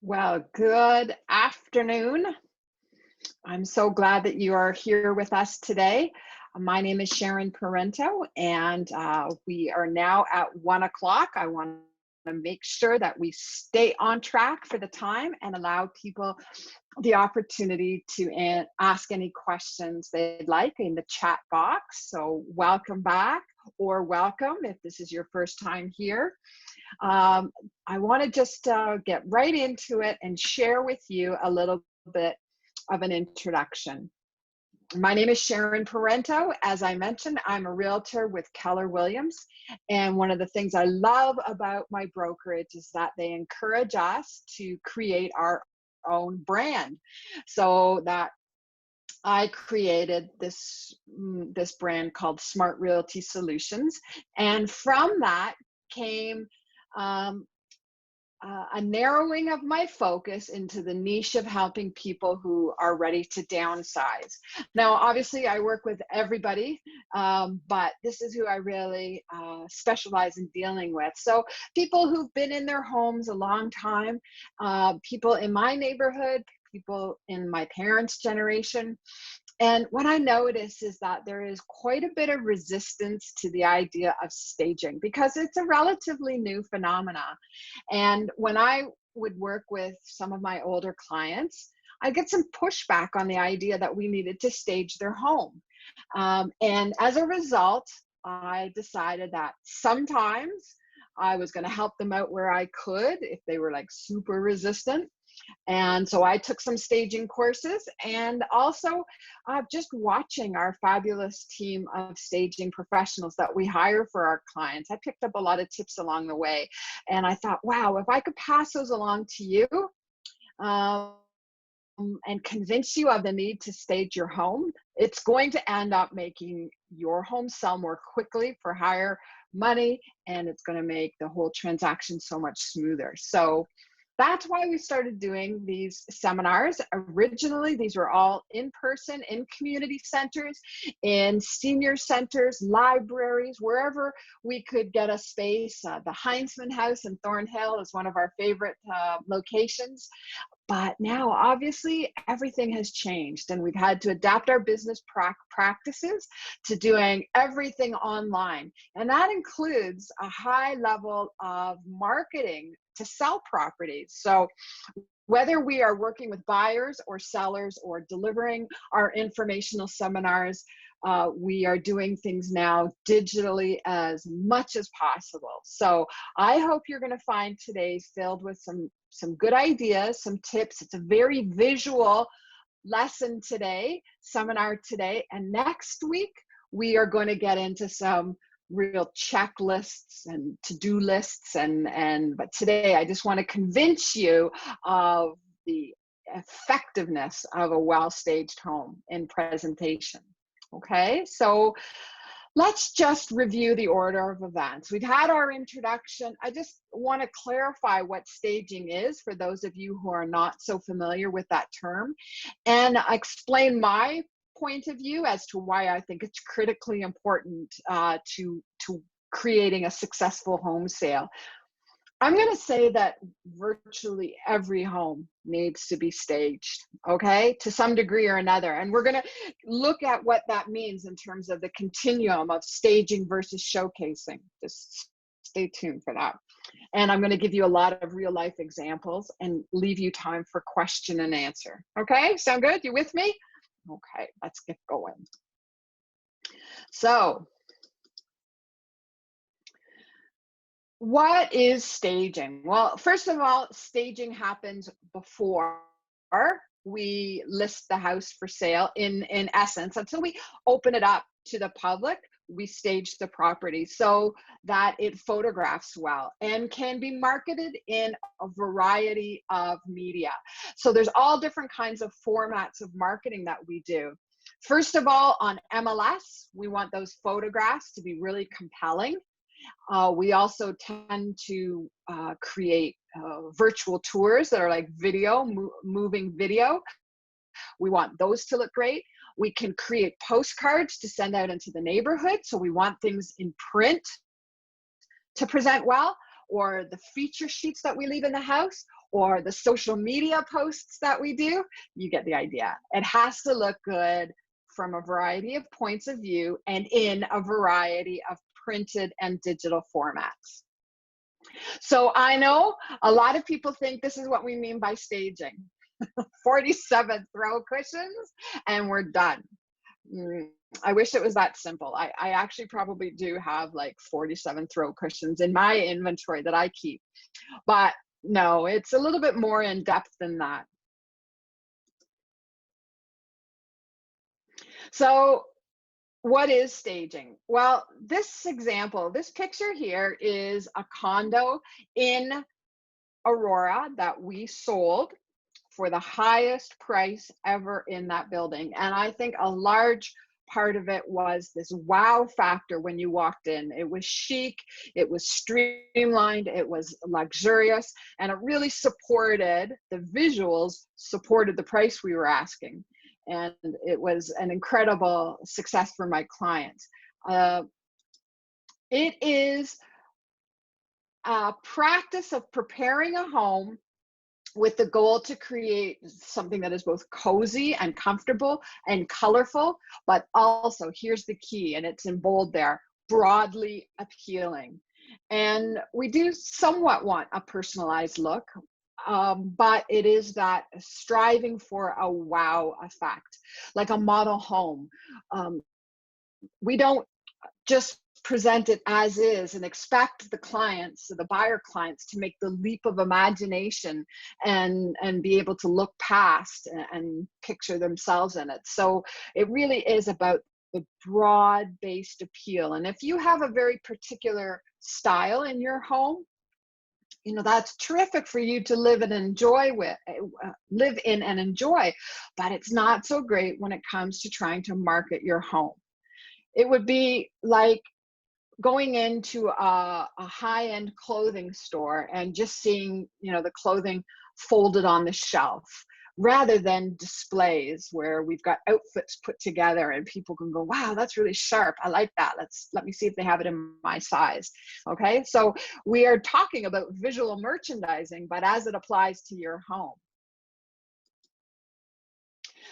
Well, good afternoon. I'm so glad that you are here with us today. My name is Sharon Parento, and we are now at 1 o'clock. I want to make sure that we stay on track for the time and allow people the opportunity to ask any questions they'd like in the chat box. So, welcome back or welcome if this is your first time here. Um, I want to just get right into it and share with you a little bit of an introduction. My name is Sharon Parento. As I mentioned, I'm a realtor with Keller Williams. And one of the things I love about my brokerage is that they encourage us to create our own brand. So that I created this brand called Smart Realty Solutions. And from that came um, a narrowing of my focus into the niche of helping people who are ready to downsize. Now, obviously, I work with everybody, but this is who I really specialize in dealing with. So, people who've been in their homes a long time, people in my neighborhood, people in my parents' generation. And what I notice is that there is quite a bit of resistance to the idea of staging because it's a relatively new phenomena. And when I would work with some of my older clients, I get some pushback on the idea that we needed to stage their home. And as a result, I decided that sometimes I was going to help them out where I could if they were like super resistant. And so I took some staging courses, and also just watching our fabulous team of staging professionals that we hire for our clients. I picked up a lot of tips along the way. And I thought, wow, if I could pass those along to you, um, and convince you of the need to stage your home, it's going to end up making your home sell more quickly for higher money, and it's going to make the whole transaction so much smoother. So that's why we started doing these seminars. Originally, these were all in person, in community centers, in senior centers, libraries, wherever we could get a space. The Heinzman House in Thornhill is one of our favorite locations. But now, obviously, everything has changed, and we've had to adapt our business practices to doing everything online. And that includes a high level of marketing to sell properties. So, whether we are working with buyers or sellers or delivering our informational seminars, we are doing things now digitally as much as possible. So I hope you're going to find today's filled with some good ideas, some tips. It's a very visual lesson today, seminar today, and next week we are going to get into some real checklists and to-do lists, and but today I just want to convince you of the effectiveness of a well-staged home in presentation. Okay, so let's just review the order of events. We've had our introduction. I just want to clarify what staging is for those of you who are not so familiar with that term, and explain my point of view as to why I think it's critically important to creating a successful home sale. I'm going to say that virtually every home needs to be staged, okay, to some degree or another. And we're going to look at what that means in terms of the continuum of staging versus showcasing. Just stay tuned for that. And I'm going to give you a lot of real life examples and leave you time for question and answer. Okay, sound good? You with me? Okay, let's get going. So, what is staging? Well, first of all, staging happens before we list the house for sale. In essence, until we open it up to the public, we stage the property so that it photographs well and can be marketed in a variety of media. So there's all different kinds of formats of marketing that we do. First of all, on MLS, we want those photographs to be really compelling. We also tend to create virtual tours that are like video, moving video. We want those to look great. We can create postcards to send out into the neighborhood. So we want things in print to present well, or the feature sheets that we leave in the house, or the social media posts that we do, you get the idea. It has to look good from a variety of points of view and in a variety of printed and digital formats. So I know a lot of people think this is what we mean by staging. 47 throw cushions and we're done. I wish it was that simple. I actually probably do have like 47 throw cushions in my inventory that I keep, but no, it's a little bit more in depth than that. So what is staging? Well, this example, this picture here is a condo in Aurora that we sold for the highest price ever in that building. And I think a large part of it was this wow factor when you walked in. It was chic, it was streamlined, it was luxurious, and it really supported, the visuals supported the price we were asking. And it was an incredible success for my clients. It is a practice of preparing a home with the goal to create something that is both cozy and comfortable and colorful, but also, here's the key, and it's in bold there, broadly appealing. And we do somewhat want a personalized look, but it is that striving for a wow effect, like a model home. We don't just present it as is and expect the clients, the buyer clients, to make the leap of imagination and be able to look past and picture themselves in it. So it really is about the broad-based appeal. And if you have a very particular style in your home, you know, that's terrific for you to live and enjoy with, live in and enjoy, but it's not so great when it comes to trying to market your home. It would be like going into a high-end clothing store and just seeing, you know, the clothing folded on the shelf, rather than displays where we've got outfits put together and people can go, wow, that's really sharp, I like that, let me see if they have it in my size. Okay, so we are talking about visual merchandising, but as it applies to your home.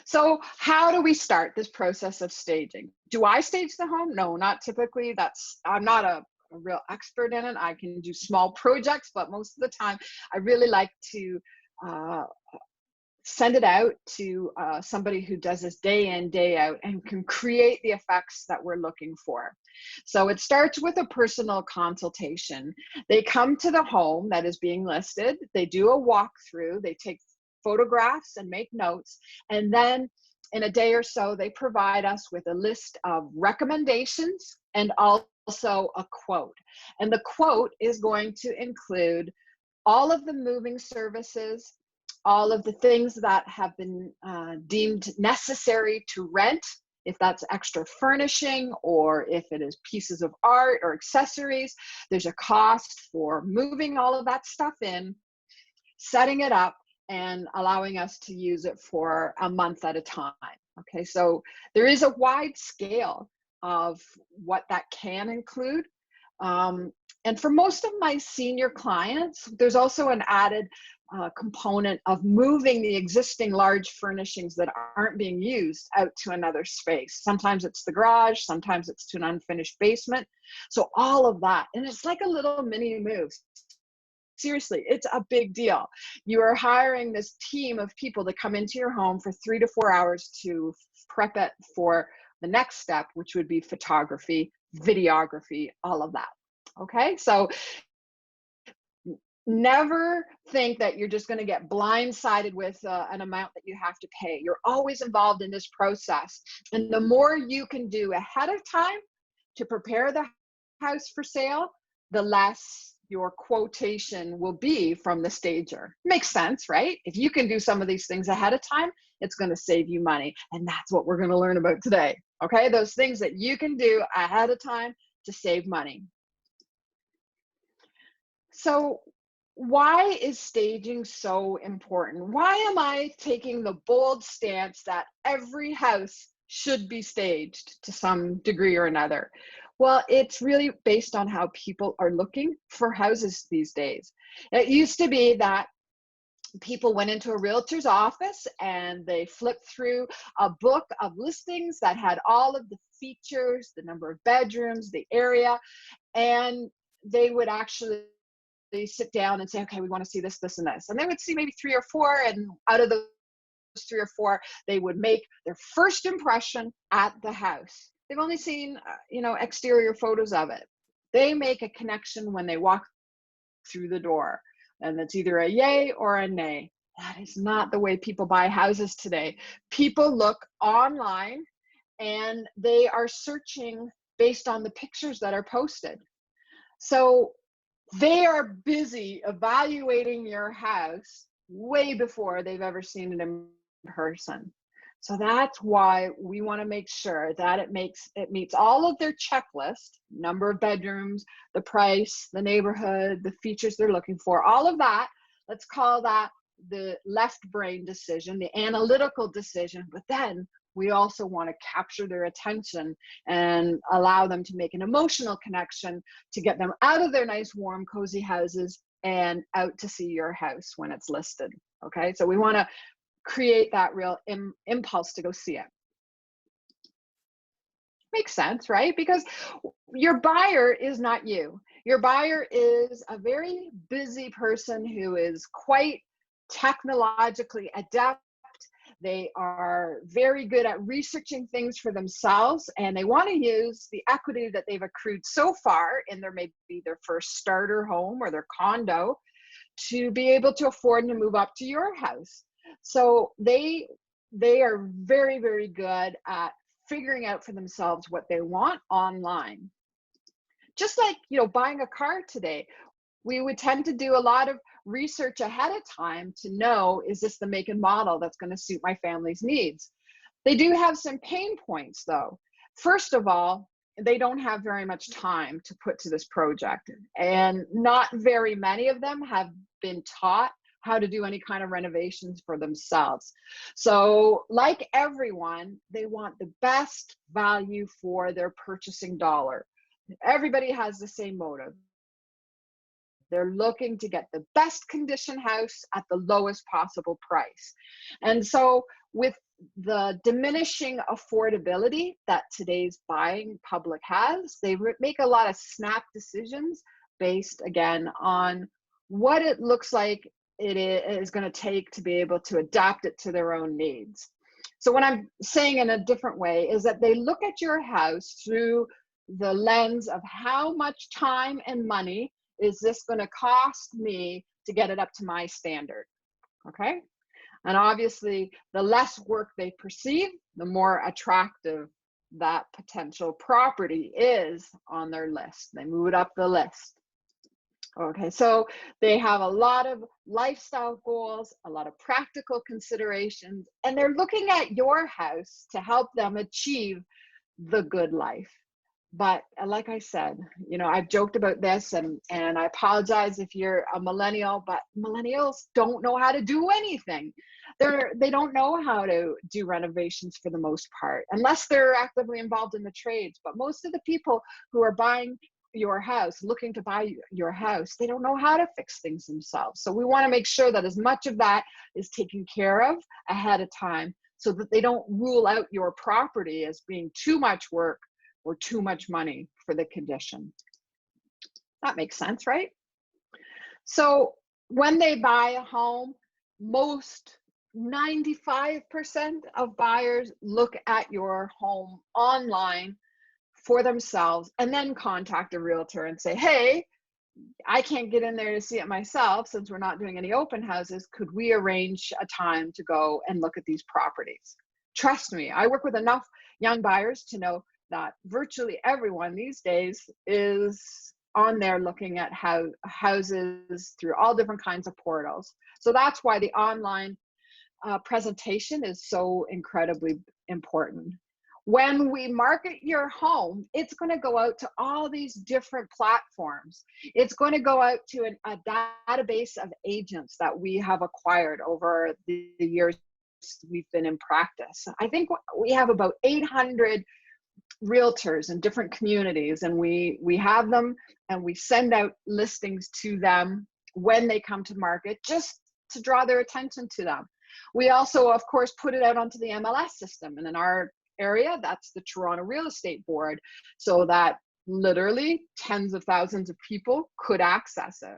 So how do we start this process of staging? Do I stage the home? No, not typically. I'm not a real expert in it. I can do small projects, but most of the time I really like to send it out to somebody who does this day in, day out, and can create the effects that we're looking for. So it starts with a personal consultation. They come to the home that is being listed, they do a walkthrough, they take photographs and make notes, and then in a day or so they provide us with a list of recommendations and also a quote. And the quote is going to include all of the moving services, all of the things that have been deemed necessary to rent, if that's extra furnishing or if it is pieces of art or accessories. There's a cost for moving all of that stuff in, setting it up, and allowing us to use it for a month at a time. Okay, so there is a wide scale of what that can include. And for most of my senior clients, there's also an added component of moving the existing large furnishings that aren't being used out to another space. Sometimes it's the garage, sometimes it's to an unfinished basement. So all of that, and it's like a little mini move. Seriously, it's a big deal. You are hiring this team of people to come into your home for 3 to 4 hours to prep it for the next step, which would be photography, videography, all of that. Okay, so never think that you're just going to get blindsided with an amount that you have to pay. You're always involved in this process. And the more you can do ahead of time to prepare the house for sale, the less your quotation will be from the stager. Makes sense, right? If you can do some of these things ahead of time, it's going to save you money. And that's what we're going to learn about today. Okay, those things that you can do ahead of time to save money. So why is staging so important? Why am I taking the bold stance that every house should be staged to some degree or another? Well, it's really based on how people are looking for houses these days. It used to be that people went into a realtor's office and they flipped through a book of listings that had all of the features, the number of bedrooms, the area, and they would actually sit down and say, okay, we want to see this, this, and this. And they would see maybe 3 or 4, and out of those 3 or 4, they would make their first impression at the house. They've only seen, exterior photos of it. They make a connection when they walk through the door, and it's either a yay or a nay. That is not the way people buy houses today. People look online and they are searching based on the pictures that are posted. So they are busy evaluating your house way before they've ever seen it in person. So that's why we want to make sure that it meets all of their checklist: number of bedrooms, the price, the neighborhood, the features they're looking for, all of that. Let's call that the left brain decision, the analytical decision. But then we also want to capture their attention and allow them to make an emotional connection to get them out of their nice, warm, cozy houses and out to see your house when it's listed. Okay, so we want to create that real impulse to go see it. Makes sense, right? Because your buyer is not you. Your buyer is a very busy person who is quite technologically adept. They are very good at researching things for themselves, and they want to use the equity that they've accrued so far in maybe their first starter home or their condo to be able to afford to move up to your house. So they are very, very good at figuring out for themselves what they want online. Just like, buying a car today, we would tend to do a lot of research ahead of time to know, is this the make and model that's going to suit my family's needs? They do have some pain points though. First of all, they don't have very much time to put to this project, and not very many of them have been taught how to do any kind of renovations for themselves. So like everyone, they want the best value for their purchasing dollar. Everybody has the same motive. They're looking to get the best condition house at the lowest possible price. And so with the diminishing affordability that today's buying public has, they make a lot of snap decisions based, again, on what it looks like it is going to take to be able to adapt it to their own needs. So what I'm saying in a different way is that they look at your house through the lens of how much time and money is this going to cost me to get it up to my standard. Okay. And obviously, the less work they perceive, the more attractive that potential property is on their list. They move it up the list. Okay, so they have a lot of lifestyle goals, a lot of practical considerations, and they're looking at your house to help them achieve the good life. But like I said, I've joked about this, and I apologize if you're a millennial, but millennials don't know how to do anything. They don't know how to do renovations for the most part, unless they're actively involved in the trades. But most of the people who are buying your house, looking to buy your house, they don't know how to fix things themselves. So we want to make sure that as much of that is taken care of ahead of time, so that they don't rule out your property as being too much work or too much money for the condition. That makes sense, right? So when they buy a home, most 95% of buyers look at your home online for themselves and then contact a realtor and say, hey, I can't get in there to see it myself since we're not doing any open houses. Could we arrange a time to go and look at these properties? Trust me, I work with enough young buyers to know that virtually everyone these days is on there looking at houses through all different kinds of portals. So that's why the online presentation is so incredibly important. When we market your home, it's going to go out to all these different platforms. It's going to go out to a database of agents that we have acquired over the years we've been in practice. I think we have about 800 realtors in different communities, and we have them and we send out listings to them when they come to market, just to draw their attention to them. We also, of course, put it out onto the MLS system. And in our area, that's the Toronto Real Estate Board, so that literally tens of thousands of people could access it.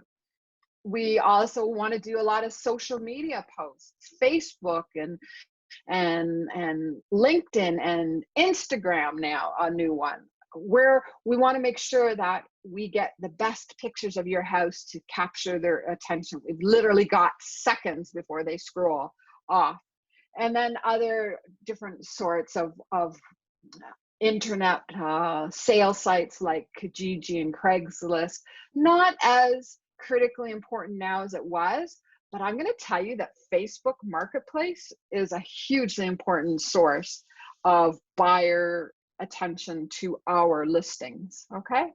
We also want to do a lot of social media posts, Facebook and LinkedIn and Instagram now, a new one, where we want to make sure that we get the best pictures of your house to capture their attention. We've literally got seconds before they scroll off. And then other different sorts of internet sale sites like Kijiji and Craigslist, not as critically important now as it was, but I'm going to tell you that Facebook Marketplace is a hugely important source of buyer attention to our listings. Okay,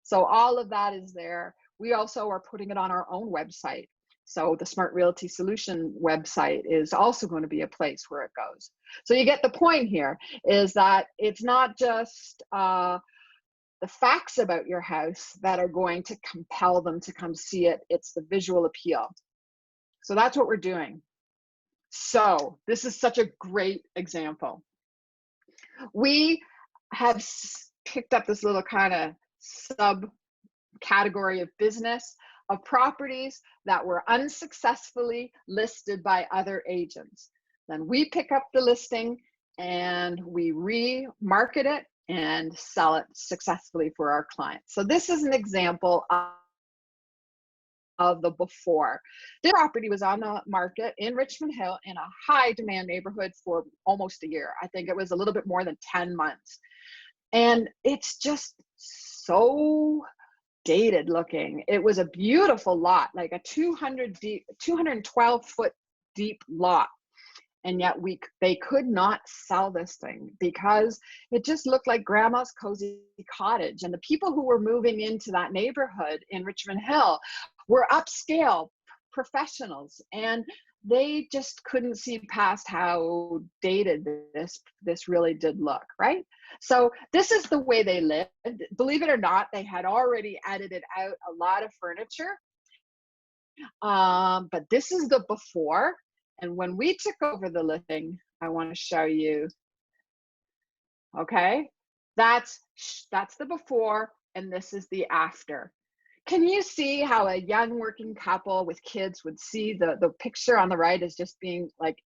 so all of that is there. We also are putting it on our own website. So the S.M.A.R.T Realty Solution website is also going to be a place where it goes. So you get the point here, is that it's not just the facts about your house that are going to compel them to come see it. It's the visual appeal. So that's what we're doing. So this is such a great example. We have picked up this little kind of subcategory of business of properties that were unsuccessfully listed by other agents. Then we pick up the listing and we remarket it and sell it successfully for our clients. So this is an example of the before. This property was on the market in Richmond Hill in a high demand neighborhood for almost a year. I think it was a little bit more than 10 months. And it's just so dated looking. It was a beautiful lot, like a 212 foot deep lot. And yet they could not sell this thing because it just looked like grandma's cozy cottage. And the people who were moving into that neighborhood in Richmond Hill were upscale professionals, and they just couldn't see past how dated this really did look, right? So this is the way they lived. Believe it or not, they had already edited out a lot of furniture. But this is the before. And when we took over the listing, I want to show you, okay? That's the before, and this is the after. Can you see how a young working couple with kids would see the picture on the right as just being like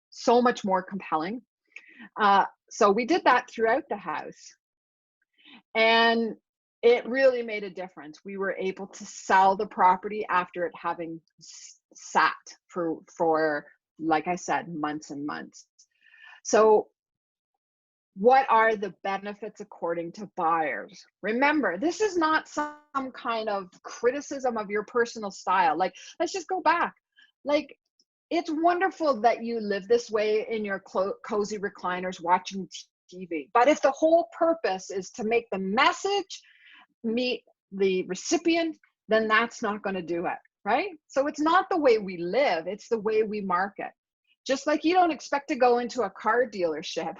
so much more compelling? So we did that throughout the house, and it really made a difference. We were able to sell the property after it having sat for, like I said, months and months. So what are the benefits according to buyers? Remember, this is not some kind of criticism of your personal style. Like, let's just go back. Like, it's wonderful that you live this way in your cozy recliners watching TV. But if the whole purpose is to make the message meet the recipient, then that's not going to do it, right? So it's not the way we live, it's the way we market. Just like you don't expect to go into a car dealership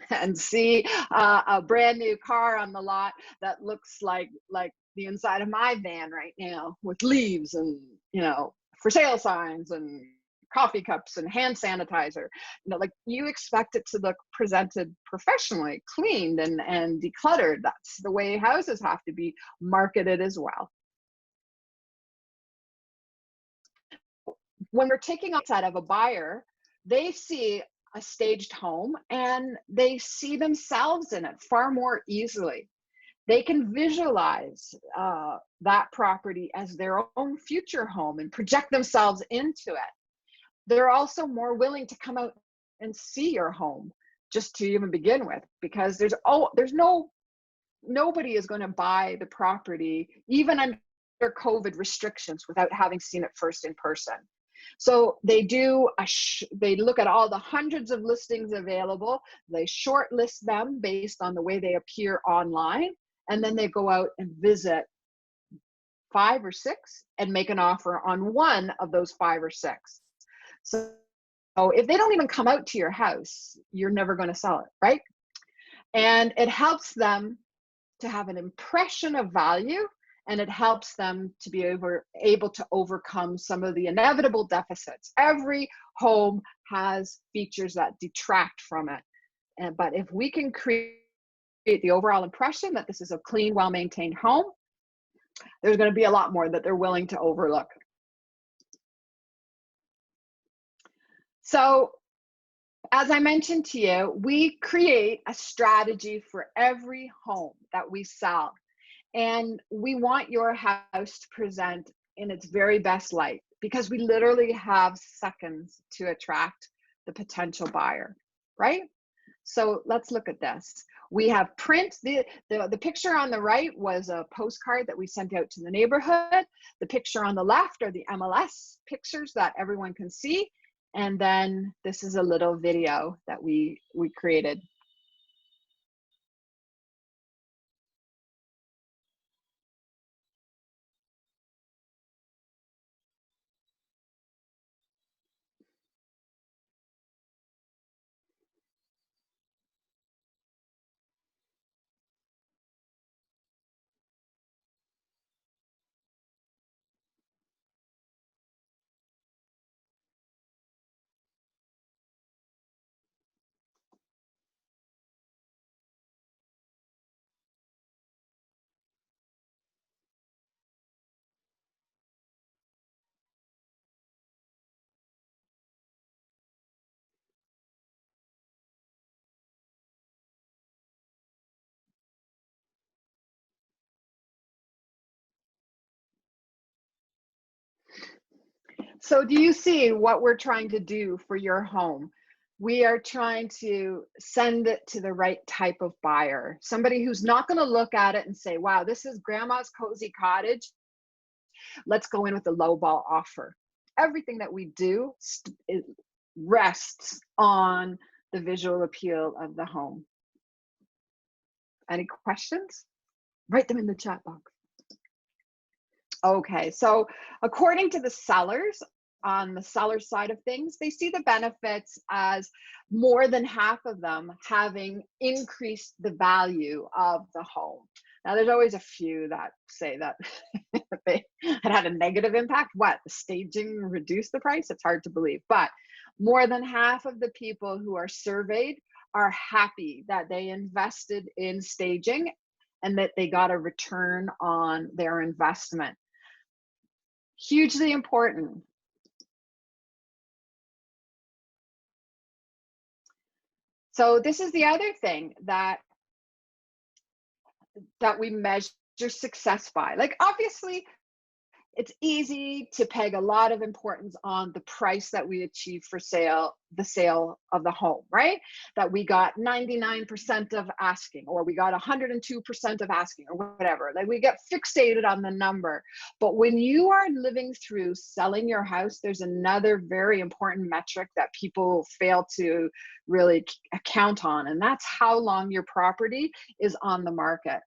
and see a brand new car on the lot that looks like the inside of my van right now, with leaves and, you know, for sale signs and coffee cups and hand sanitizer. You know, like, you expect it to look presented professionally, cleaned and decluttered. That's the way houses have to be marketed as well. When we're taking outside of a buyer, they see a staged home and they see themselves in it far more easily. They can visualize that property as their own future home and project themselves into it. They're also more willing to come out and see your home just to even begin with, because nobody is going to buy the property even under COVID restrictions without having seen it first in person. So they look at all the hundreds of listings available, they shortlist them based on the way they appear online, and then they go out and visit 5 or 6 and make an offer on one of those 5 or 6. So if they don't even come out to your house, you're never going to sell it, right? And it helps them to have an impression of value and it helps them to be able to overcome some of the inevitable deficits. Every home has features that detract from it. But if we can create the overall impression that this is a clean, well-maintained home, there's going to be a lot more that they're willing to overlook. So, as I mentioned to you, we create a strategy for every home that we sell. And we want your house to present in its very best light, because we literally have seconds to attract the potential buyer, right? So let's look at this. We have print. The picture on the right was a postcard that we sent out to the neighborhood. The picture on the left are the MLS pictures that everyone can see. And then this is a little video that we created. So do you see what we're trying to do for your home? We are trying to send it to the right type of buyer, somebody who's not going to look at it and say, wow, this is grandma's cozy cottage. Let's go in with a lowball offer. Everything that we do rests on the visual appeal of the home. Any questions? Write them in the chat box. Okay, so according to the sellers, on the seller side of things, they see the benefits as more than half of them having increased the value of the home. Now, there's always a few that say that it had a negative impact. What? The staging reduced the price? It's hard to believe. But more than half of the people who are surveyed are happy that they invested in staging and that they got a return on their investment. Hugely important. So this is the other thing that we measure success by. Like, obviously, it's easy to peg a lot of importance on the price that we achieve for the sale of the home, right? That we got 99% of asking, or we got 102% of asking, or whatever. Like, we get fixated on the number. But when you are living through selling your house, there's another very important metric that people fail to really count on, and that's how long your property is on the market.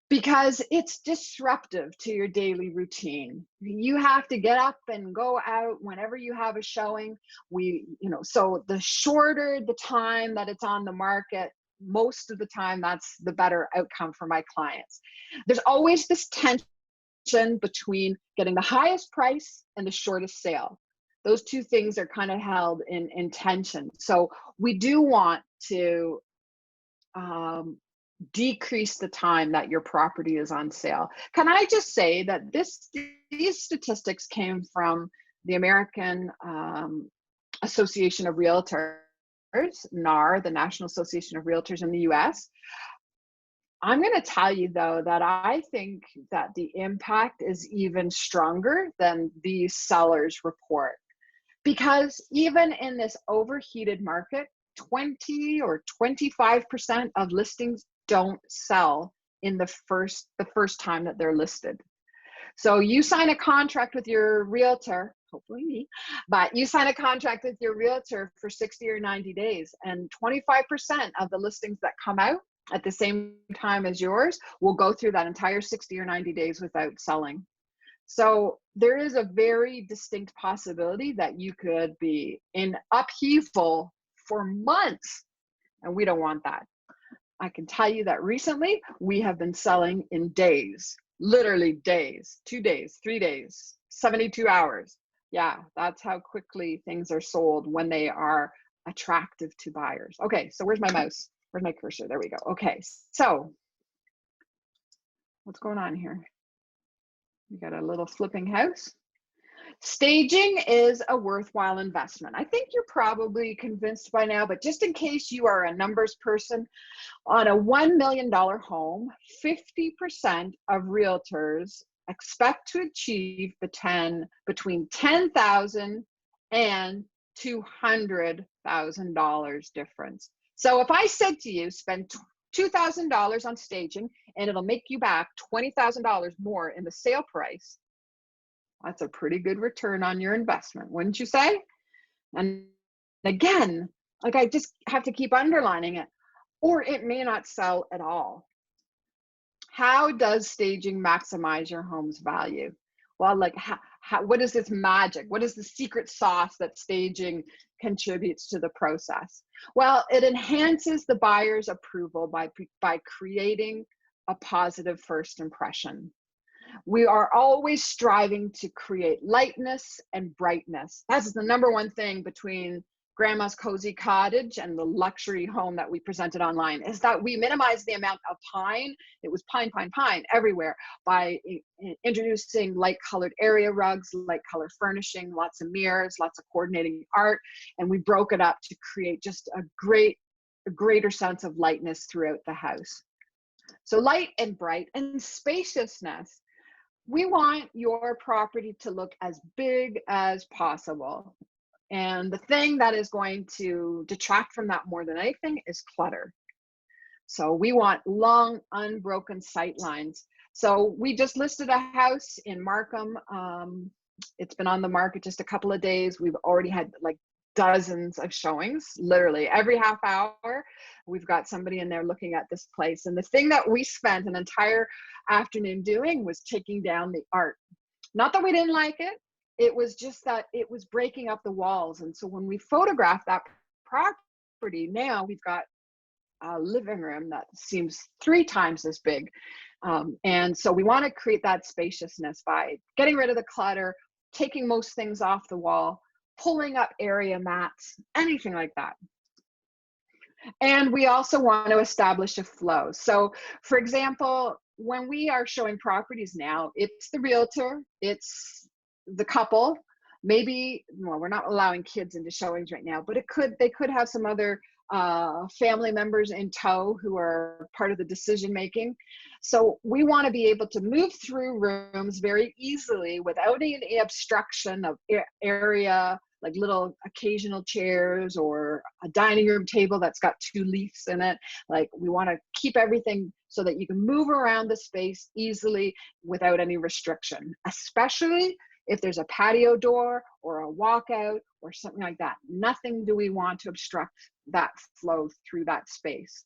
Because it's disruptive to your daily routine. You have to get up and go out whenever you have a showing. So the shorter the time that it's on the market, most of the time, that's the better outcome for my clients. There's always this tension between getting the highest price and the shortest sale. Those two things are kind of held in tension. So we do want to decrease the time that your property is on sale. Can I just say that these statistics came from the American Association of Realtors, NAR, the National Association of Realtors in the US. I'm going to tell you, though, that I think that the impact is even stronger than these sellers report. Because even in this overheated market, 20 or 25% of listings don't sell in the first time that they're listed. So you sign a contract with your realtor, hopefully me, but you sign a contract with your realtor for 60 or 90 days, and 25% of the listings that come out at the same time as yours will go through that entire 60 or 90 days without selling. So there is a very distinct possibility that you could be in upheaval for months, and we don't want that. I can tell you that recently we have been selling in days. Literally days, 2 days, 3 days, 72 hours. Yeah, that's how quickly things are sold when they are attractive to buyers. Okay, so where's my mouse? Where's my cursor? There we go. Okay, so what's going on here? We got a little flipping house. Staging is a worthwhile investment. I think you're probably convinced by now, but just in case you are a numbers person, on a $1 million home, 50% of realtors expect to achieve between $10,000 and $200,000 difference. So if I said to you, spend $2,000 on staging and it'll make you back $20,000 more in the sale price, that's a pretty good return on your investment, wouldn't you say? And again, like I just have to keep underlining it, or it may not sell at all. How does staging maximize your home's value? Well, like what is this magic? What is the secret sauce that staging contributes to the process? Well, it enhances the buyer's approval by creating a positive first impression. We are always striving to create lightness and brightness. That's the number one thing between Grandma's Cozy Cottage and the luxury home that we presented online, is that we minimize the amount of pine. It was pine, pine, pine everywhere, by introducing light colored area rugs, light color furnishing, lots of mirrors, lots of coordinating art. And we broke it up to create just a greater sense of lightness throughout the house. So light and bright and spaciousness. We want your property to look as big as possible. And the thing that is going to detract from that more than anything is clutter. So we want long, unbroken sight lines. So we just listed a house in Markham. It's been on the market just a couple of days. We've already had like dozens of showings, literally every half hour. We've got somebody in there looking at this place. And the thing that we spent an entire afternoon doing was taking down the art. Not that we didn't like it. It was just that it was breaking up the walls. And so when we photographed that property, now we've got a living room that seems 3 times as big. And so we want to create that spaciousness by getting rid of the clutter, taking most things off the wall, pulling up area mats, anything like that. And we also want to establish a flow. So for example, when we are showing properties now, it's the realtor, it's the couple, maybe, well, we're not allowing kids into showings right now, but they could have some other family members in tow who are part of the decision making. So we want to be able to move through rooms very easily without any obstruction of area, like little occasional chairs or a dining room table that's got 2 leaves in it. Like we want to keep everything so that you can move around the space easily without any restriction, especially if there's a patio door or a walkout or something like that. Nothing do we want to obstruct that flow through that space.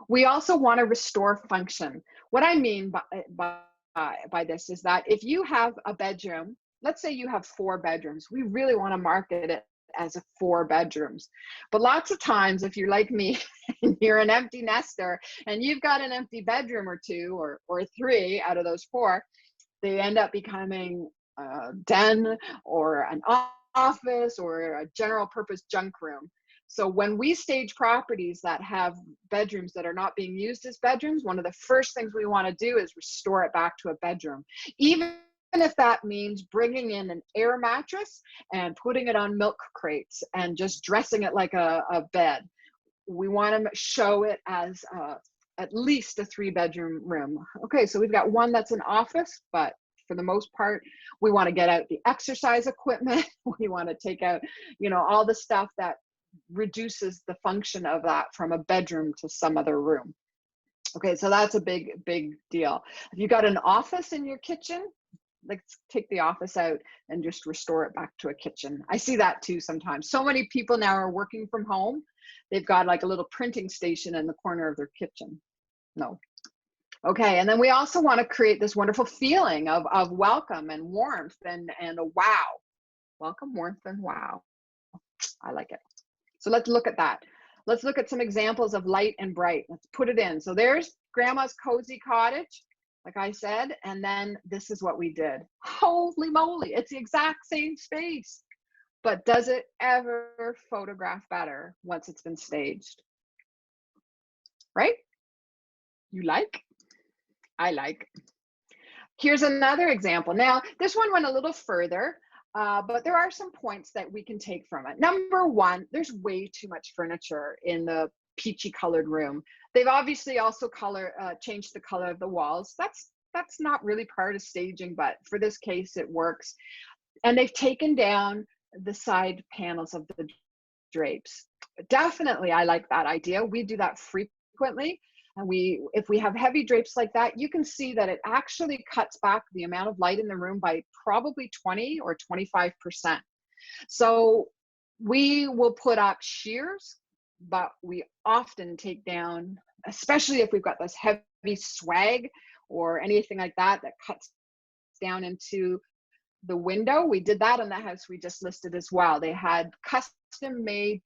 We also want to restore function. What I mean by this is that if you have a bedroom, let's say you have 4 bedrooms, we really want to market it as 4 bedrooms. But lots of times, if you're like me and you're an empty nester and you've got an empty bedroom or 2 or 3 out of those 4, they end up becoming a den or an office or a general purpose junk room. So when we stage properties that have bedrooms that are not being used as bedrooms, one of the first things we want to do is restore it back to a bedroom. Even if that means bringing in an air mattress and putting it on milk crates and just dressing it like a bed. We want to show it as at least a 3-bedroom room. Okay, so we've got one that's an office, but for the most part, we want to get out the exercise equipment. We want to take out, all the stuff that reduces the function of that from a bedroom to some other room. Okay, so that's a big, big deal. If you got an office in your kitchen, let's take the office out and just restore it back to a kitchen. I see that too sometimes. So many people now are working from home. They've got like a little printing station in the corner of their kitchen. No. Okay, and then we also want to create this wonderful feeling of welcome and warmth and a wow. Welcome, warmth, and wow. I like it. So let's look at that. Let's look at some examples of light and bright. Let's put it in. So there's Grandma's Cozy Cottage. like I said, and then this is what we did. Holy moly, it's the exact same space. But does it ever photograph better once it's been staged? Right? You like? I like. Here's another example. Now, this one went a little further, but there are some points that we can take from it. Number one, there's way too much furniture in the peachy colored room. They've obviously also changed the color of the walls. That's not really part of staging, but for this case, it works. And they've taken down the side panels of the drapes. Definitely, I like that idea. We do that frequently. And if we have heavy drapes like that, you can see that it actually cuts back the amount of light in the room by probably 20 or 25%. So we will put up sheers, but we often take down, especially if we've got this heavy swag or anything like that that cuts down into the window. We did that in the house we just listed as well. They had custom made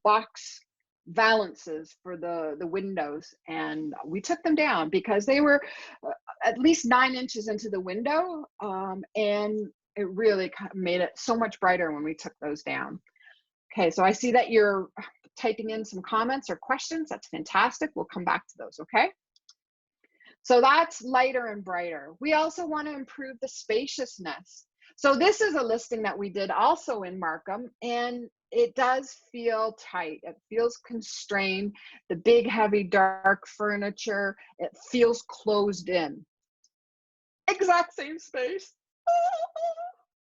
box valances for the windows, and we took them down because they were at least 9 inches into the window, and it really made it so much brighter when we took those down. Okay, so I see that you're typing in some comments or questions. That's fantastic. We'll come back to those, okay? So that's lighter and brighter. We also want to improve the spaciousness. So this is a listing that we did also in Markham, and it does feel tight. It feels constrained. The big, heavy, dark furniture, it feels closed in. Exact same space.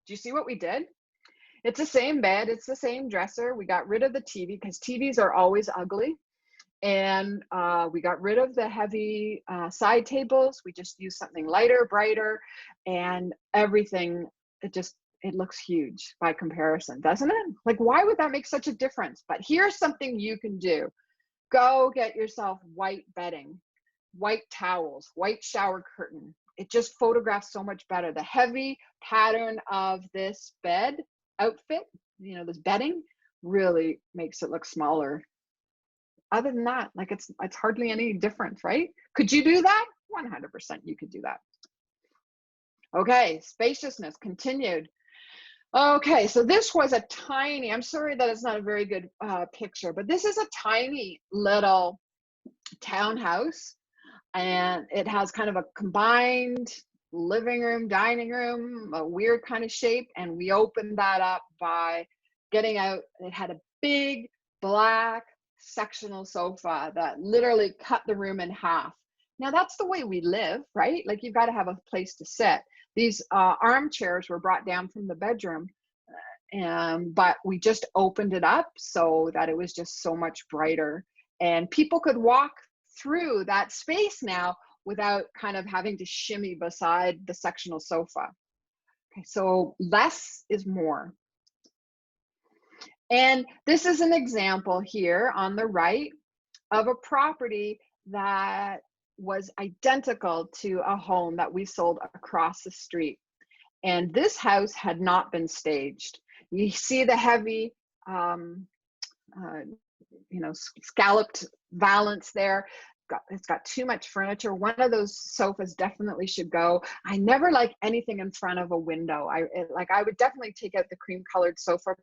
Do you see what we did? It's the same bed. It's the same dresser. We got rid of the TV because TVs are always ugly. And we got rid of the heavy side tables. We just used something lighter, brighter, and everything, it looks huge by comparison, doesn't it? Like, why would that make such a difference? But here's something you can do. Go get yourself white bedding, white towels, white shower curtain. It just photographs so much better. The heavy pattern of this bed outfit, this bedding, really makes it look smaller. Other than that, like it's hardly any difference, right? Could you do that? 100% you could do that. Okay, spaciousness continued. Okay, so this was a tiny, I'm sorry that it's not a very good picture, but this is a tiny little townhouse, and it has kind of a combined living room, dining room, a weird kind of shape, and we opened that up by getting out. It had a big black sectional sofa that literally cut the room in half. Now that's the way we live, right? Like you've got to have a place to sit. These armchairs were brought down from the bedroom, but we just opened it up so that it was just so much brighter, and people could walk through that space now without kind of having to shimmy beside the sectional sofa. Okay, so less is more. And this is an example here on the right of a property that was identical to a home that we sold across the street. And this house had not been staged. You see the heavy, scalloped valance there. It's got too much furniture. One of those sofas definitely should go. I never like anything in front of a window. I would definitely take out the cream colored sofa,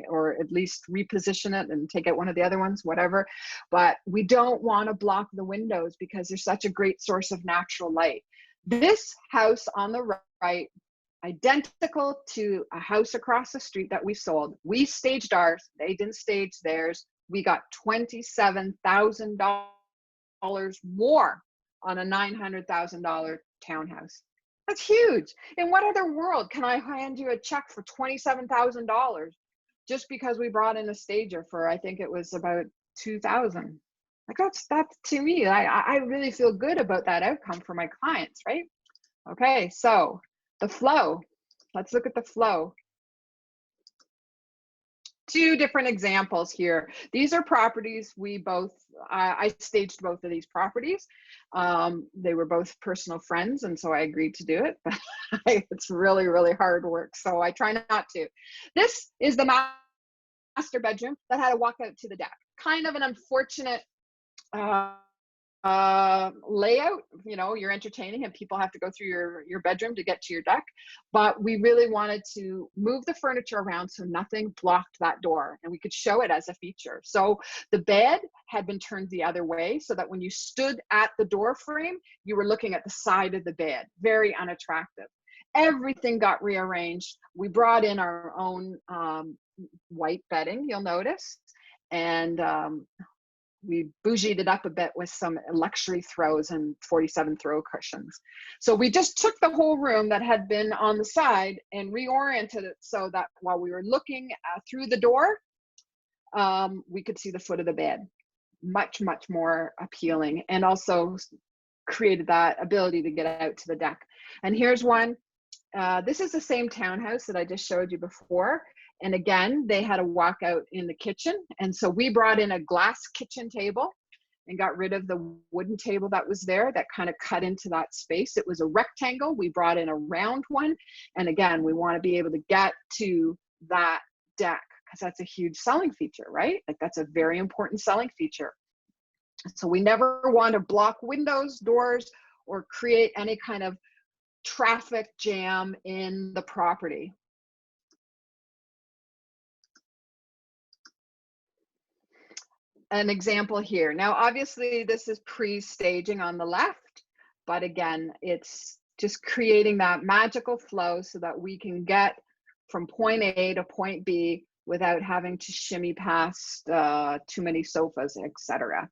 or at least reposition it and take out one of the other ones, whatever. But we don't want to block the windows because they're such a great source of natural light. This house on the right, identical to a house across the street that we sold. We staged ours. They didn't stage theirs. We got $27,000 more on a $900,000 townhouse. That's huge. In what other world can I hand you a check for $27,000 just because we brought in a stager for, I think it was about $2,000? Like that's to me, I really feel good about that outcome for my clients, right? Okay, so the flow. Let's look at the flow. Two different examples here. These are properties I staged both of these properties. They were both personal friends, and so I agreed to do it, but it's really, really hard work, so I try not to. This is the master bedroom that had a walkout to the deck. Kind of an unfortunate layout. You know, you're entertaining and people have to go through your bedroom to get to your deck, but we really wanted to move the furniture around so nothing blocked that door and we could show it as a feature. So the bed had been turned the other way so that when you stood at the door frame, you were looking at the side of the bed. Very unattractive. Everything got rearranged. We brought in our own white bedding, you'll notice, and we bougied it up a bit with some luxury throws and 47 throw cushions. So we just took the whole room that had been on the side and reoriented it so that while we were looking through the door, we could see the foot of the bed. Much, much more appealing, and also created that ability to get out to the deck. And here's one. This is the same townhouse that I just showed you before. And again, they had a walkout in the kitchen. And so we brought in a glass kitchen table and got rid of the wooden table that was there that kind of cut into that space. It was a rectangle. We brought in a round one. And again, we want to be able to get to that deck because that's a huge selling feature, right? Like that's a very important selling feature. So we never want to block windows, doors, or create any kind of traffic jam in the property. An example here. Now, obviously, this is pre-staging on the left, but again, it's just creating that magical flow so that we can get from point A to point B without having to shimmy past too many sofas, etc.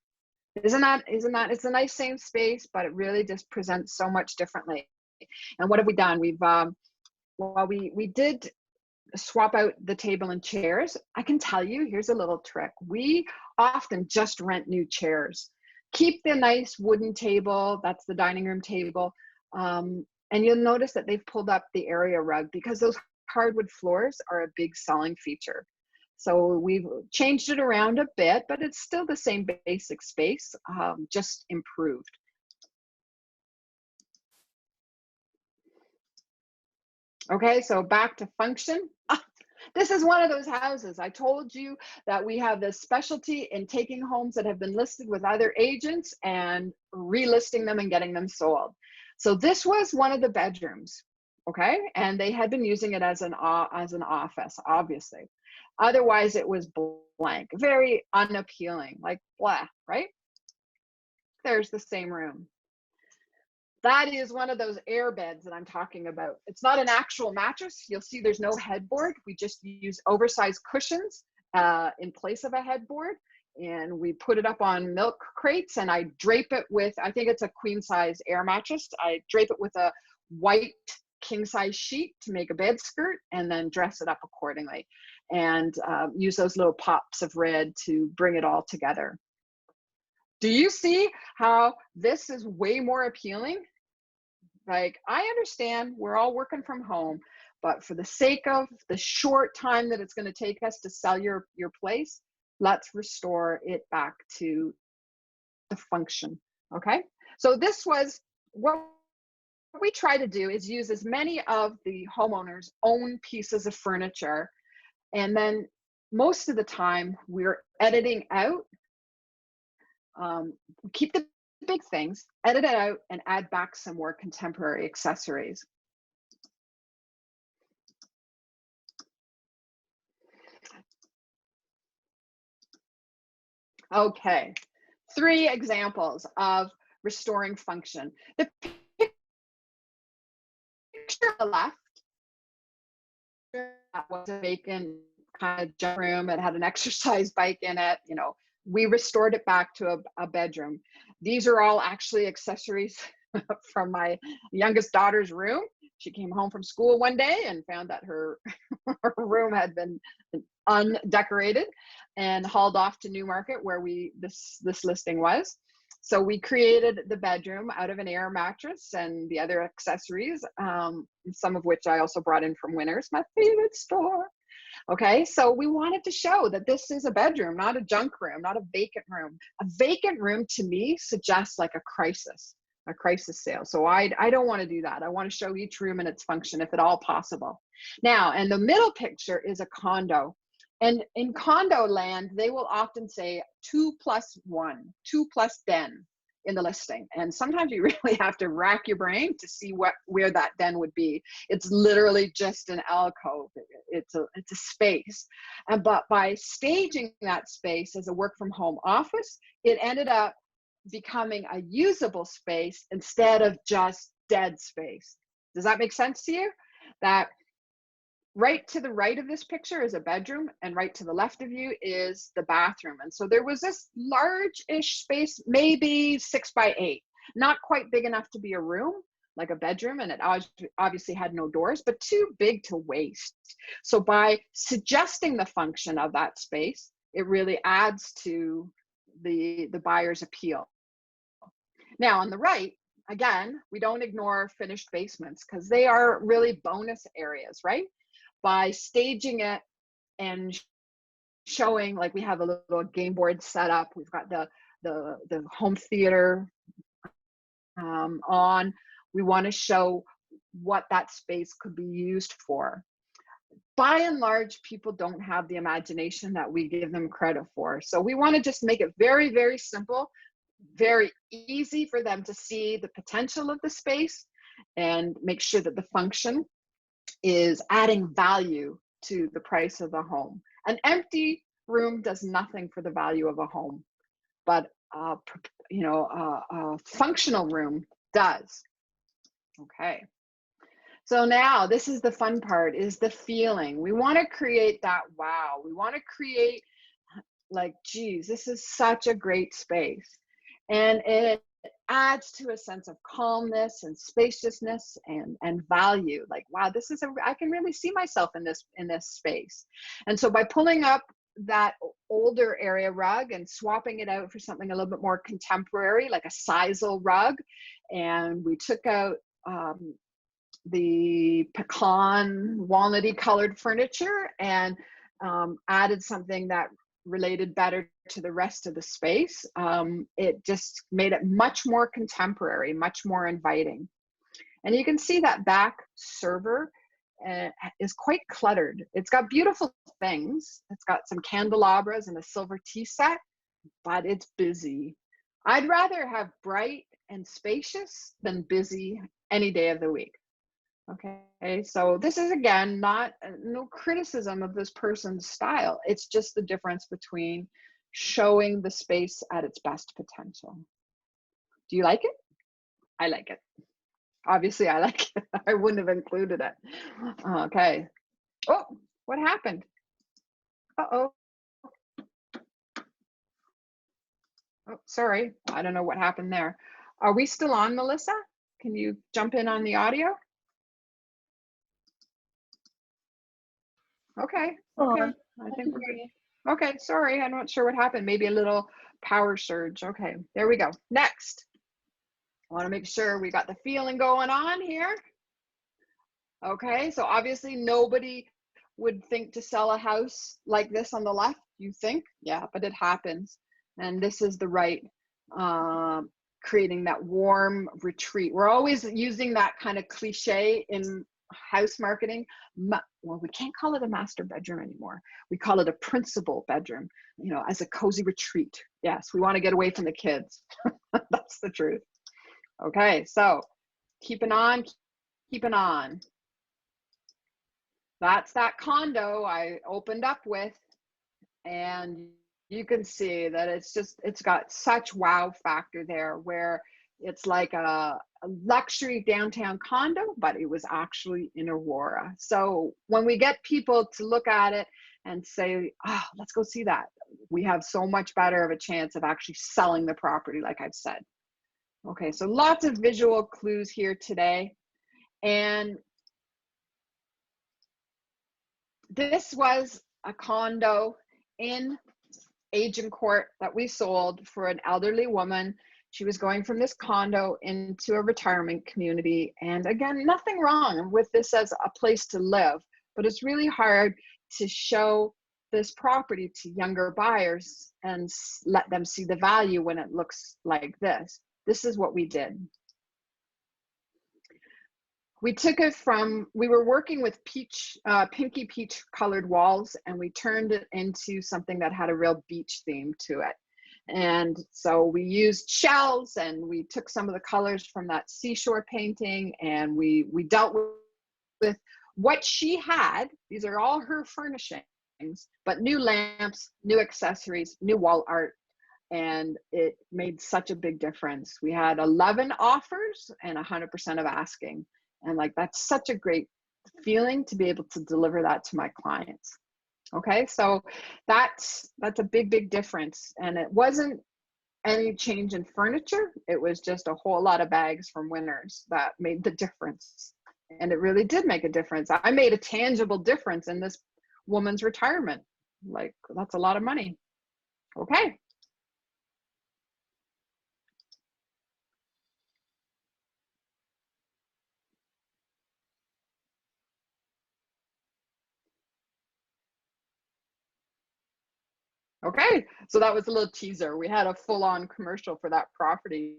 Isn't that, it's a nice same space, but it really just presents so much differently. And what have we done? We've, well, we did swap out the table and chairs. I can tell you, here's a little trick. We often just rent new chairs. Keep the nice wooden table, that's the dining room table. And you'll notice that they've pulled up the area rug because those hardwood floors are a big selling feature. So we've changed it around a bit, but it's still the same basic space, just improved. Okay, so back to function. This is one of those houses. I told you that we have this specialty in taking homes that have been listed with other agents and relisting them and getting them sold. So this was one of the bedrooms, okay? And they had been using it as an office, obviously. Otherwise, it was blank, very unappealing, like blah, right? There's the same room. That is one of those air beds that I'm talking about. It's not an actual mattress. You'll see there's no headboard. We just use oversized cushions in place of a headboard. And we put it up on milk crates and I drape it with, I think it's a queen size air mattress. I drape it with a white king size sheet to make a bed skirt and then dress it up accordingly. And use those little pops of red to bring it all together. Do you see how this is way more appealing? Like, I understand we're all working from home, but for the sake of the short time that it's going to take us to sell your place, let's restore it back to the function. Okay. So this was what we try to do is use as many of the homeowner's own pieces of furniture. And then most of the time we're editing out, keep the big things, edit it out, and add back some more contemporary accessories. Okay, 3 examples of restoring function. The picture on the left was a vacant kind of junk room. It had an exercise bike in it. You know, we restored it back to a bedroom. These are all actually accessories from my youngest daughter's room. She came home from school one day and found that her, her room had been undecorated and hauled off to Newmarket where this listing was. So we created the bedroom out of an air mattress and the other accessories, some of which I also brought in from Winners, my favorite store. Okay, so we wanted to show that this is a bedroom, not a junk room, not a vacant room. A vacant room to me suggests like a crisis sale. So I don't want to do that. I want to show each room and its function if at all possible. Now, and the middle picture is a condo. And in condo land, they will often say 2+1, 2+ den. in the listing. And sometimes you really have to rack your brain to see where that den would be. It's literally just an alcove. It's a space. But by staging that space as a work from home office, it ended up becoming a usable space instead of just dead space. Does that make sense to you? That right to the right of this picture is a bedroom, and right to the left of you is the bathroom. And so there was this large-ish space, maybe 6 by 8, not quite big enough to be a room, like a bedroom, and it obviously had no doors, but too big to waste. So by suggesting the function of that space, it really adds to the buyer's appeal. Now on the right, again, we don't ignore finished basements because they are really bonus areas, right? By staging it and showing, like we have a little game board set up, we've got the home theater on. We want to show what that space could be used for. By and large, people don't have the imagination that we give them credit for. So we want to just make it very, very simple, very easy for them to see the potential of the space and make sure that the function is adding value to the price of the home. An empty room does nothing for the value of a home, but a functional room does. Okay. So now this is the fun part, is the feeling. We want to create that wow. We want to create like, geez, this is such a great space. And it adds to a sense of calmness and spaciousness and value. Like, wow, this is I can really see myself in this space. And so by pulling up that older area rug and swapping it out for something a little bit more contemporary, like a sisal rug, and we took out the pecan walnutty colored furniture and added something that related better to the rest of the space. It just made it much more contemporary, much more inviting. And you can see that back server is quite cluttered. It's got beautiful things. It's got some candelabras and a silver tea set, but it's busy. I'd rather have bright and spacious than busy any day of the week. Okay, so this is, again, no criticism of this person's style. It's just the difference between showing the space at its best potential. Do you like it? I like it. Obviously, I like it. I wouldn't have included it. Okay. Oh, what happened? Uh-oh. Oh, sorry. I don't know what happened there. Are we still on, Melissa? Can you jump in on the audio? Okay, okay. I think we're good. Okay, sorry, I'm not sure what happened. Maybe a little power surge. Okay, there we go. Next. I want to make sure we got the feeling going on here. Okay, so obviously nobody would think to sell a house like this on the left. You think? Yeah, but it happens. And this is the right, creating that warm retreat. We're always using that kind of cliche in house marketing. Well, we can't call it a master bedroom anymore. We call it a principal bedroom, as a cozy retreat. Yes, we want to get away from the kids. That's the truth. Okay, so keeping on. That's that condo I opened up with, and you can see that it's got such wow factor there, where it's like a luxury downtown condo, but it was actually in Aurora. So when we get people to look at it and say, oh, let's go see that, we have so much better of a chance of actually selling the property, like I've said. Okay, so lots of visual clues here today. And this was a condo in Agincourt that we sold for an elderly woman. She was going from this condo into a retirement community. And again, nothing wrong with this as a place to live, but it's really hard to show this property to younger buyers and let them see the value when it looks like this. This is what we did. We took it from, we were working with pinky peach colored walls, and we turned it into something that had a real beach theme to it. And so we used shells, and we took some of the colors from that seashore painting, and we dealt with what she had. These are all her furnishings, but new lamps, new accessories, new wall art, and it made such a big difference. We had 11 offers and 100% of asking. And like, that's such a great feeling to be able to deliver that to my clients. Okay, so that's a big difference. And it wasn't any change in furniture. It was just a whole lot of bags from Winners that made the difference. And it really did make a difference. I made a tangible difference in this woman's retirement. Like, that's a lot of money. Okay. Okay, so that was a little teaser. We had a full-on commercial for that property,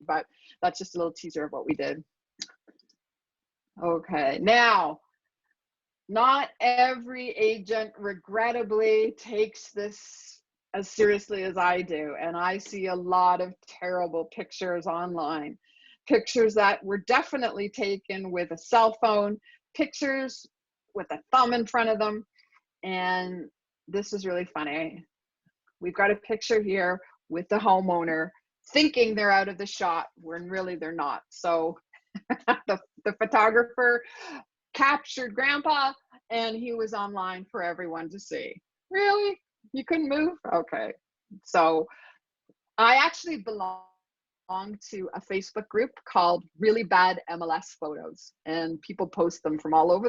but that's just a little teaser of what we did. Okay, now, not every agent regrettably takes this as seriously as I do, and I see a lot of terrible pictures online. Pictures that were definitely taken with a cell phone, pictures with a thumb in front of them, and this is really funny. We've got a picture here with the homeowner thinking they're out of the shot when really they're not. So the photographer captured Grandpa, and he was online for everyone to see. Really? You couldn't move? Okay. So I actually belong to a Facebook group called Really Bad MLS Photos, and people post them from all over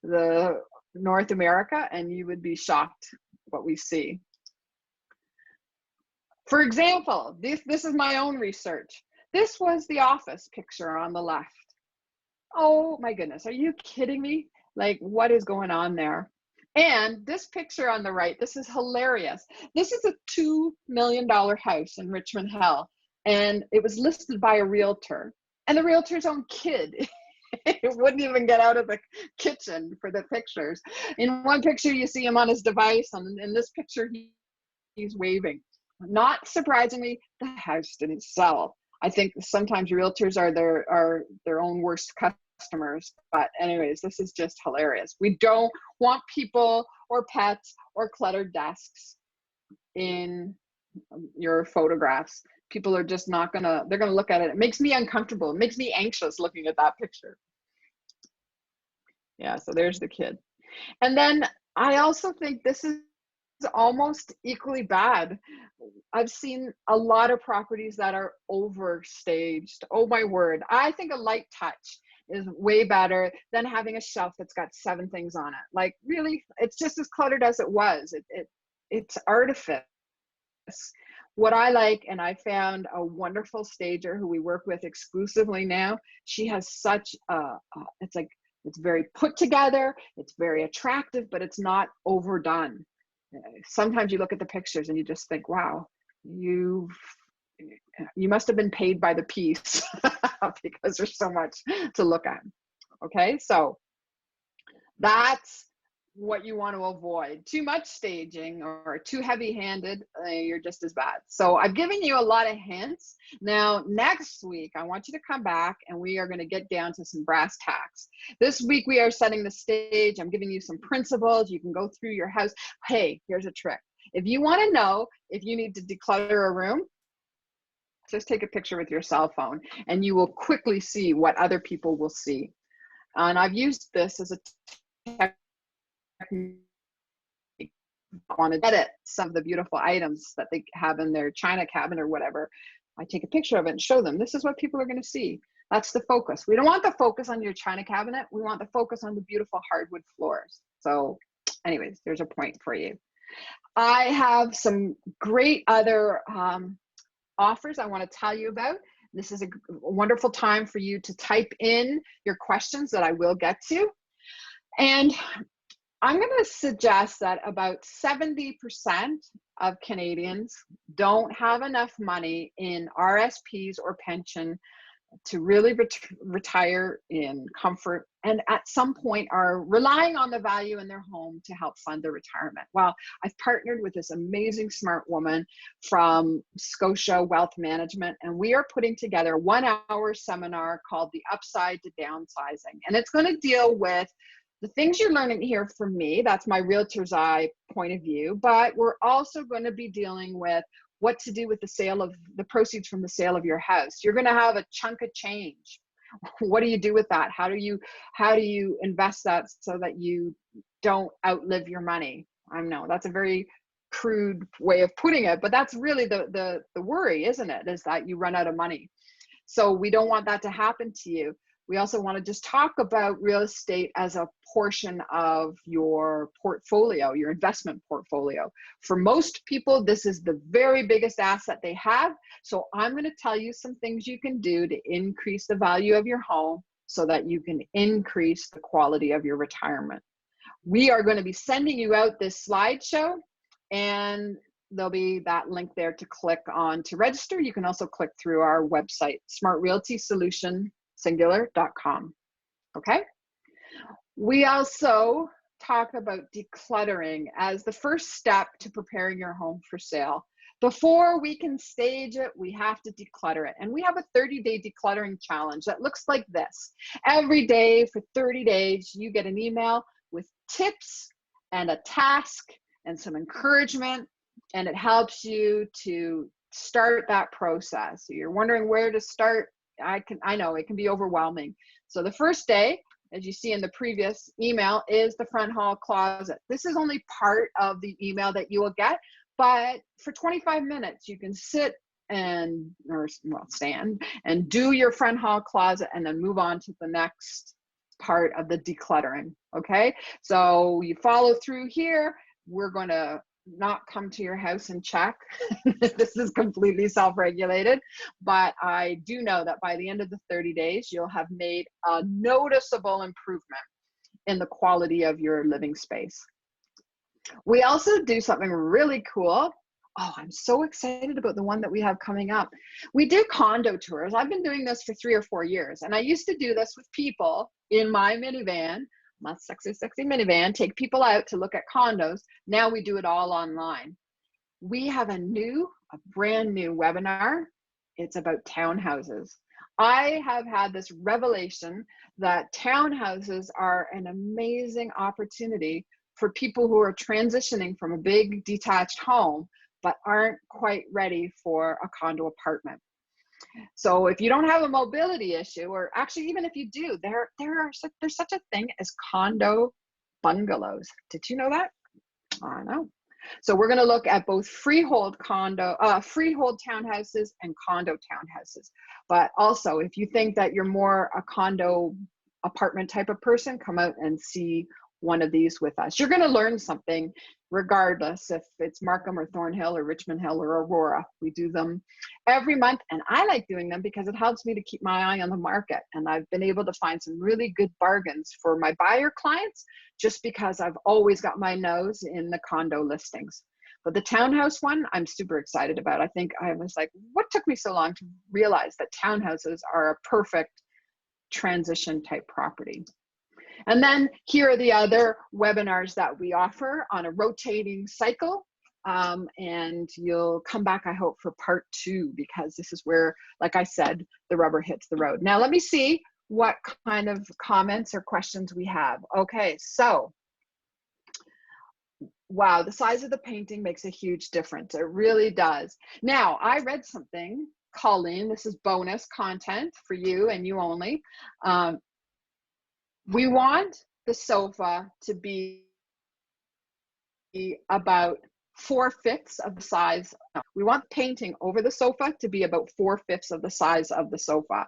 the North America, and you would be shocked what we see. For example, this is my own research. This was the office picture on the left. Oh my goodness, are you kidding me? Like, what is going on there? And this picture on the right, this is hilarious. This is a $2 million house in Richmond Hill, and it was listed by a realtor, and the realtor's own kid. It wouldn't even get out of the kitchen for the pictures. In one picture, you see him on his device, and in this picture, he's waving. Not surprisingly, the house didn't sell. I think sometimes realtors are their own worst customers. But anyways, this is just hilarious. We don't want people or pets or cluttered desks in your photographs. People are just not gonna, they're gonna look at it. It makes me uncomfortable. It makes me anxious looking at that picture. Yeah, so there's the kid. And then I also think this is almost equally bad. I've seen a lot of properties that are overstaged. Oh my word. I think a light touch is way better than having a shelf that's got 7 things on it. Like, really, it's just as cluttered as it was. It's artifice. What I like, and I found a wonderful stager who we work with exclusively now. She has such it's like, it's very put together, it's very attractive, but it's not overdone. Sometimes you look at the pictures and you just think, wow, you must have been paid by the piece because there's so much to look at. Okay, so that's what you want to avoid. Too much staging or too heavy-handed, you're just as bad. So I've given you a lot of hints. Now, next week, I want you to come back and we are going to get down to some brass tacks. This week, we are setting the stage. I'm giving you some principles. You can go through your house. Hey, here's a trick. If you want to know if you need to declutter a room, just take a picture with your cell phone and you will quickly see what other people will see. And I've used this as a technique. Want to edit some of the beautiful items that they have in their china cabinet or whatever. I take a picture of it and show them, this is what people are going to see. That's the focus. We don't want the focus on your china cabinet. We want the focus on the beautiful hardwood floors. So anyways, there's a point for you. I have some great other offers I want to tell you about. This is a wonderful time for you to type in your questions that I will get to. And I'm going to suggest that about 70% of Canadians don't have enough money in RSPs or pension to really retire in comfort, and at some point are relying on the value in their home to help fund their retirement. Well, I've partnered with this amazing smart woman from Scotia Wealth Management, and we are putting together a 1-hour seminar called The Upside to Downsizing. And it's going to deal with the things you're learning here from me. That's my realtor's eye point of view, but we're also going to be dealing with what to do with the proceeds from the sale of your house. You're going to have a chunk of change. What do you do with that? How do you invest that so that you don't outlive your money? I know that's a very crude way of putting it, but that's really the worry, isn't it? Is that you run out of money. So we don't want that to happen to you. We also want to just talk about real estate as a portion of your portfolio, your investment portfolio. For most people, this is the very biggest asset they have. So I'm going to tell you some things you can do to increase the value of your home so that you can increase the quality of your retirement. We are going to be sending you out this slideshow, and there'll be that link there to click on to register. You can also click through our website, smartrealtysolutionsingular.com. Okay. We also talk about decluttering as the first step to preparing your home for sale. Before we can stage it, we have to declutter it. And we have a 30-day decluttering challenge that looks like this. Every day for 30 days, you get an email with tips and a task and some encouragement, and it helps you to start that process. So you're wondering where to start. I know it can be overwhelming. So the first day, as you see in the previous email, is the front hall closet. This is only part of the email that you will get, but for 25 minutes, you can sit stand and do your front hall closet and then move on to the next part of the decluttering. Okay, so you follow through here. We're going to not come to your house and check. This is completely self-regulated, but I do know that by the end of the 30 days, you'll have made a noticeable improvement in the quality of your living space. We also do something really cool. Oh, I'm so excited about the one that we have coming up. We do condo tours. I've been doing this for 3 or 4 years, and I used to do this with people in my minivan, my sexy minivan, take people out to look at condos. Now we do it all online. We have a brand new webinar. It's about townhouses. I have had this revelation that townhouses are an amazing opportunity for people who are transitioning from a big detached home, but aren't quite ready for a condo apartment. So if you don't have a mobility issue, or actually even if you do, there's such a thing as condo bungalows. Did you know that? I know. So we're going to look at both freehold townhouses and condo townhouses. But also, if you think that you're more a condo apartment type of person, come out and see one of these with us. You're going to learn something regardless if it's Markham or Thornhill or Richmond Hill or Aurora. We do them every month, and I like doing them because it helps me to keep my eye on the market. And I've been able to find some really good bargains for my buyer clients just because I've always got my nose in the condo listings. But the townhouse one, I'm super excited about. I think I was like, what took me so long to realize that townhouses are a perfect transition type property? And then here are the other webinars that we offer on a rotating cycle. And you'll come back, I hope, for part 2, because this is where, like I said, the rubber hits the road. Now, let me see what kind of comments or questions we have. Okay, so, wow, the size of the painting makes a huge difference. It really does. Now, I read something, Colleen, this is bonus content for you and you only. We want the sofa to be about 4/5 of the size. We want painting over the sofa to be about 4/5 of the size of the sofa.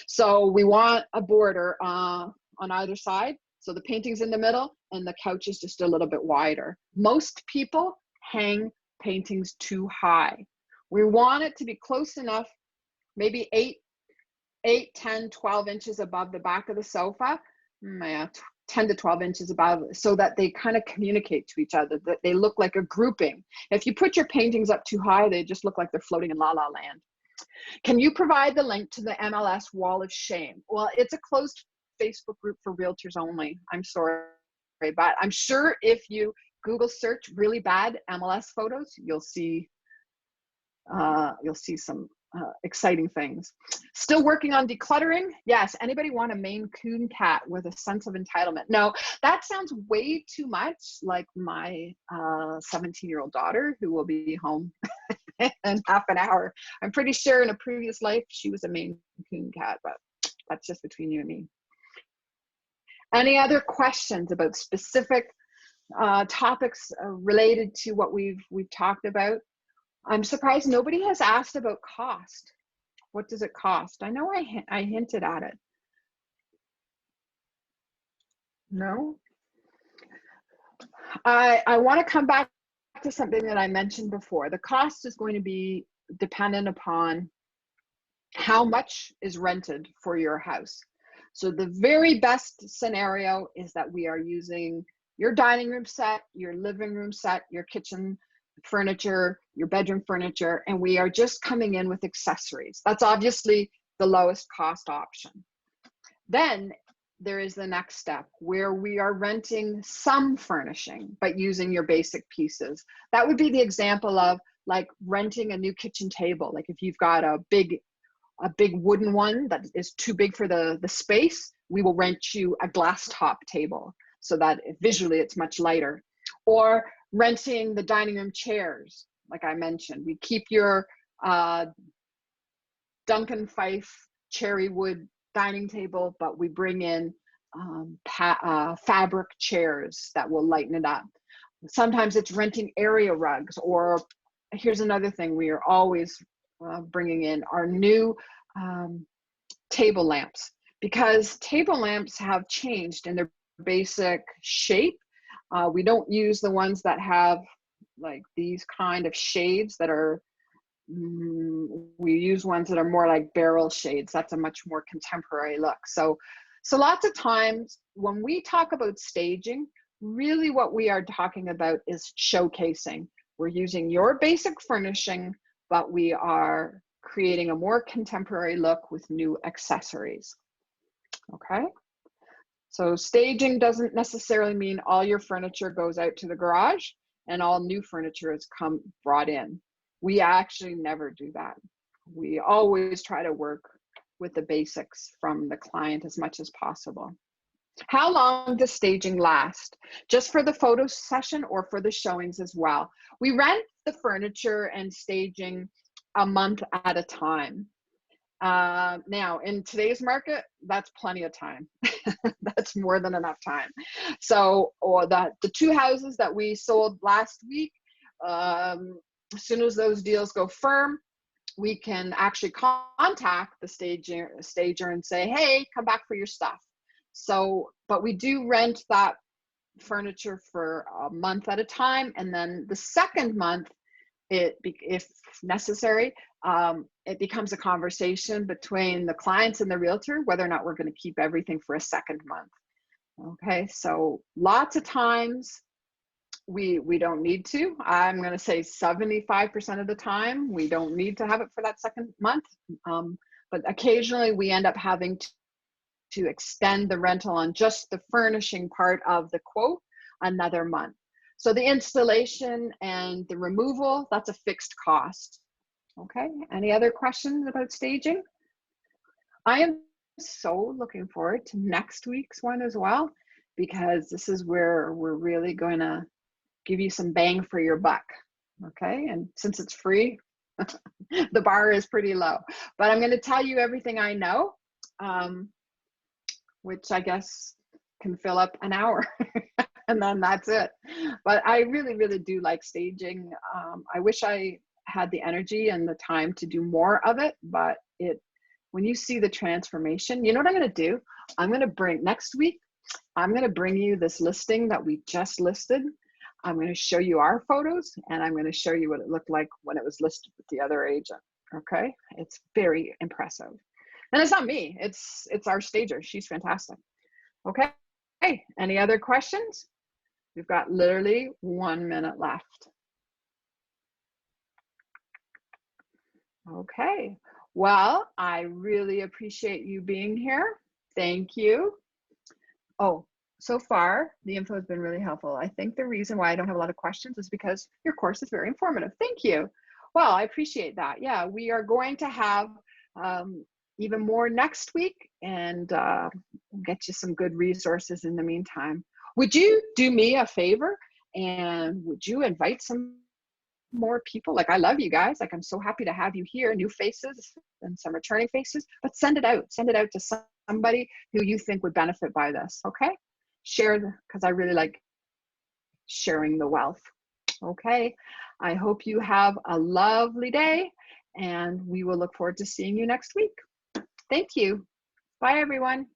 So we want a border on either side. So the painting's in the middle and the couch is just a little bit wider. Most people hang paintings too high. We want it to be close enough, maybe 8, 10, 12 inches above the back of the sofa. 10 to 12 inches above, so that they kind of communicate to each other, that they look like a grouping. If you put your paintings up too high, they just look like they're floating in la la land. Can you provide the link to the MLS Wall of Shame? Well, it's a closed Facebook group for realtors only. I'm sorry, but I'm sure if you Google search really bad MLS photos, you'll see some exciting things. Still working on decluttering? Yes. Anybody want a Maine Coon cat with a sense of entitlement? No, that sounds way too much like my 17-year-old daughter who will be home in half an hour. I'm pretty sure in a previous life she was a Maine Coon cat, but that's just between you and me. Any other questions about specific topics related to what we've talked about? I'm surprised nobody has asked about cost. What does it cost? I know I hinted at it. No? I want to come back to something that I mentioned before. The cost is going to be dependent upon how much is rented for your house. So the very best scenario is that we are using your dining room set, your living room set, your kitchen furniture, your bedroom furniture, and we are just coming in with accessories. That's obviously the lowest cost option. Then there is the next step where we are renting some furnishing, but using your basic pieces. That would be the example of like renting a new kitchen table. Like if you've got a big wooden one that is too big for the space, we will rent you a glass top table so that visually it's much lighter. Or renting the dining room chairs, like I mentioned. We keep your Duncan Fife cherry wood dining table, but we bring in fabric chairs that will lighten it up. Sometimes it's renting area rugs, or here's another thing we are always bringing in our new table lamps, because table lamps have changed in their basic shape. We don't use the ones that have like these kind of shades that are, we use ones that are more like barrel shades. That's a much more contemporary look. So lots of times when we talk about staging, really what we are talking about is showcasing. We're using your basic furnishing, but we are creating a more contemporary look with new accessories. Okay. So staging doesn't necessarily mean all your furniture goes out to the garage and all new furniture is brought in. We actually never do that. We always try to work with the basics from the client as much as possible. How long does staging last? Just for the photo session or for the showings as well? We rent the furniture and staging a month at a time. Now, in today's market, that's plenty of time. That's more than enough time. So, or the two houses that we sold last week, as soon as those deals go firm, we can actually contact the stager and say, hey, come back for your stuff. So, but we do rent that furniture for a month at a time. And then the second month, if necessary, it becomes a conversation between the clients and the realtor whether or not we're going to keep everything for a second month. Okay, so lots of times we don't need to. I'm going to say 75% of the time we don't need to have it for that second month, but occasionally we end up having to extend the rental on just the furnishing part of the quote another month. So the installation and the removal, that's a fixed cost. Okay, any other questions about staging? I am so looking forward to next week's one as well, because this is where we're really going to give you some bang for your buck. Okay, and since it's free, the bar is pretty low. But I'm going to tell you everything I know, which I guess can fill up an hour. And then that's it. But I really, really do like staging. I wish I had the energy and the time to do more of it, but when you see the transformation, you know what I'm going to do? I'm going to bring next week, I'm going to bring you this listing that we just listed. I'm going to show you our photos, and I'm going to show you what it looked like when it was listed with the other agent. Okay, it's very impressive. And it's not me, it's our stager. She's fantastic. Okay, hey, any other questions? We've got literally 1 minute left. Okay. Well, I really appreciate you being here. Thank you. Oh, so far, the info has been really helpful. I think the reason why I don't have a lot of questions is because your course is very informative. Thank you. Well, I appreciate that. Yeah, we are going to have um, even more next week, and we'll get you some good resources in the meantime. Would you do me a favor and would you invite some more people? Like, I love you guys. Like, I'm so happy to have you here, new faces and some returning faces, but send it out to somebody who you think would benefit by this. Okay. Share, because I really like sharing the wealth. Okay. I hope you have a lovely day and we will look forward to seeing you next week. Thank you. Bye, everyone.